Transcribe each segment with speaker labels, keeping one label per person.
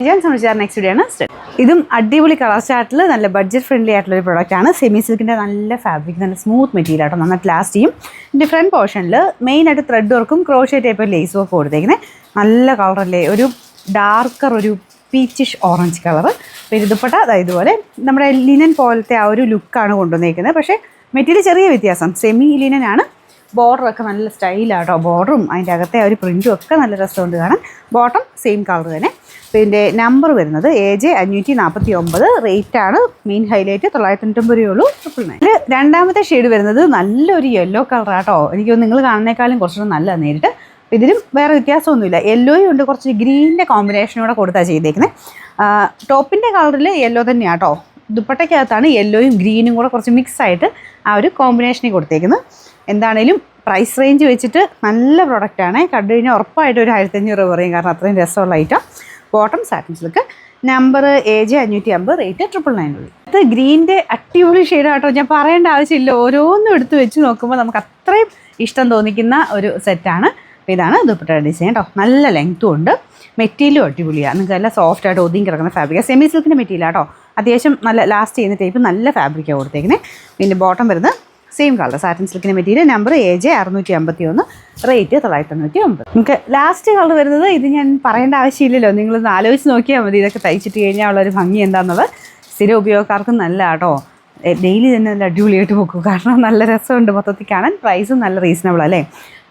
Speaker 1: Next video ആണ്. ഇതും അടിപൊളി കളർ ചാർട്ടിൽ നല്ല ബഡ്ജറ്റ് ഫ്രണ്ട്ലി ആയിട്ടുള്ള ഒരു പ്രോഡക്റ്റാണ്. സെമി സിൽക്കിൻ്റെ നല്ല ഫാബ്രിക്, നല്ല സ്മൂത്ത് മെറ്റീരിയൽ ആട്ടോ, നന്നായിട്ട് ലാസ്റ്റ് ചെയ്യും. ഇതിൻ്റെ ഫ്രണ്ട് പോർഷനിൽ മെയിനായിട്ട് ത്രെഡ് വർക്കും ക്രോഷ്യ ടൈപ്പ് ലേസ് വർക്ക് കൊടുത്തേക്കുന്നത്. നല്ല കളറല്ലേ, ഒരു ഡാർക്കർ ഒരു പീച്ചിഷ് ഓറഞ്ച് കളർ. അപ്പോൾ ഇതുപ്പെട്ട ഇതുപോലെ നമ്മുടെ ലിനൻ പോലത്തെ ആ ഒരു ലുക്കാണ് കൊണ്ടുവന്നേക്കുന്നത്. പക്ഷേ മെറ്റീരിയൽ ചെറിയ വ്യത്യാസം, സെമി ലിനൻ ആണ്. ബോർഡറൊക്കെ നല്ല സ്റ്റൈലാട്ടോ, ബോർഡറും അതിൻ്റെ അകത്തെ ആ ഒരു പ്രിൻറ്റും ഒക്കെ നല്ല രസമുണ്ട് കാണാൻ. ബോട്ടം സെയിം കളർ തന്നെ. പിന്നെ നമ്പർ വരുന്നത് AJ 549. റേറ്റാണ് മെയിൻ ഹൈലൈറ്റ്, 990 രൂപയുള്ളൂ. 999. ഇതിൽ രണ്ടാമത്തെ ഷെയ്ഡ് വരുന്നത് നല്ലൊരു യെല്ലോ കളറാട്ടോ. എനിക്ക് നിങ്ങൾ കാണുന്നേക്കാളും കുറച്ചുകൂടെ നല്ലതാണ് നേരിട്ട്. ഇതിലും വേറെ വ്യത്യാസമൊന്നുമില്ല, യെല്ലോയും ഉണ്ട്, കുറച്ച് ഗ്രീനിൻ്റെ കോമ്പിനേഷനോടെ കൊടുത്താണ് ചെയ്തേക്കുന്നത്. ടോപ്പിൻ്റെ കളറിൽ യെല്ലോ തന്നെയാട്ടോ. ദുപ്പട്ടയ്ക്കകത്താണ് യെല്ലോയും ഗ്രീനും കൂടെ കുറച്ച് മിക്സ് ആയിട്ട് ആ ഒരു കോമ്പിനേഷനിൽ കൊടുത്തേക്കുന്നത്. എന്താണേലും പ്രൈസ് റേഞ്ച് വെച്ചിട്ട് നല്ല പ്രൊഡക്റ്റാണ്. കണ്ടു കഴിഞ്ഞാൽ ഉറപ്പായിട്ട് ഒരു 1500 രൂപ പറയും, കാരണം അത്രയും രസമുള്ള item. Bottom satin silk, number AJ 550, rate 999. അത് ഗ്രീനിൻ്റെ അടിപൊളി ഷെയ്ഡാട്ടോ, ഞാൻ പറയേണ്ട ആവശ്യമില്ല. ഓരോന്നും എടുത്ത് വെച്ച് നോക്കുമ്പോൾ നമുക്ക് അത്രയും ഇഷ്ടം തോന്നിക്കുന്ന ഒരു സെറ്റാണ്. അപ്പോൾ ഇതാണ് ദുപ്പട്ട ഡിസൈൻ കേട്ടോ. നല്ല ലെങ്ത്തും ഉണ്ട്, മെറ്റീരിയലും അടിപൊളിയാണ്. നിങ്ങൾക്ക് നല്ല സോഫ്റ്റ് ആയിട്ട് ഒതുങ്ങി കിടക്കുന്ന ഫാബ്രിക്, സെമി സിൽക്കിൻ്റെ മെറ്റീരിയൽ ആട്ടോ. അത്യാവശ്യം നല്ല ലാസ്റ്റ് ചെയ്യുന്ന ടൈപ്പ് നല്ല ഫാബ്രിക്കാണ് കൊടുത്തേക്കുന്നത്. പിന്നെ ബോട്ടം വരുന്നത് സെയിം കളർ സാറ്റിൻ സിൽക്കിൻ്റെ മെറ്റീരിയൽ, നമ്പർ AJ 651, റേറ്റ് 999. നമുക്ക് ലാസ്റ്റ് കളർ വരുന്നത്, ഇത് ഞാൻ പറയേണ്ട ആവശ്യമില്ലല്ലോ, നിങ്ങളൊന്ന് ആലോചിച്ച് നോക്കിയാൽ മതി. ഇതൊക്കെ തയ്ച്ചിട്ട് കഴിഞ്ഞാൽ ഉള്ളൊരു ഭംഗി എന്താണെന്നുള്ളത്. സ്ഥിര ഉപയോഗക്കാർക്കും നല്ല കേട്ടോ, ഡെയിലി തന്നെ നല്ല അടിപൊളിയായിട്ട് പോകും, കാരണം നല്ല രസമുണ്ട് മൊത്തത്തിൽ കാണാൻ. പ്രൈസും നല്ല റീസണബിൾ അല്ലേ.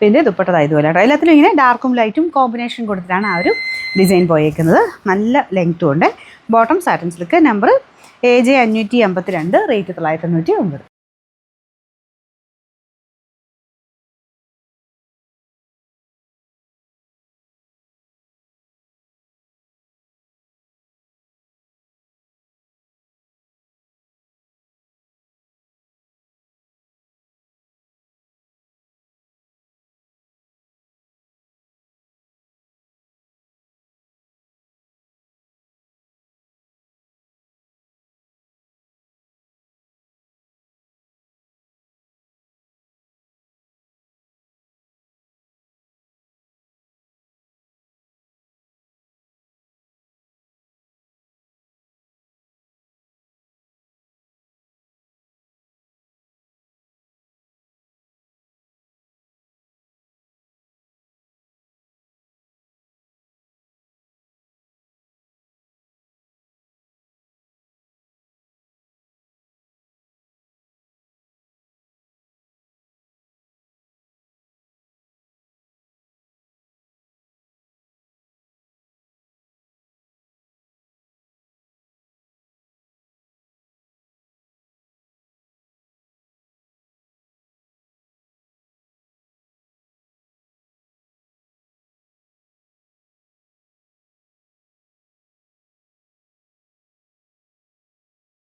Speaker 1: പിന്നെ ദുപ്പട്ട ഇതുപോലെ കേട്ടോ, എല്ലാത്തിലും ഇങ്ങനെ ഡാർക്കും ലൈറ്റും കോമ്പിനേഷൻ കൊടുത്തിട്ടാണ് ആ ഒരു ഡിസൈൻ പോയേക്കുന്നത്. നല്ല ലെങ്ത്തും ഉണ്ട്. Bottom satin silk, number AJ 552, rate 999.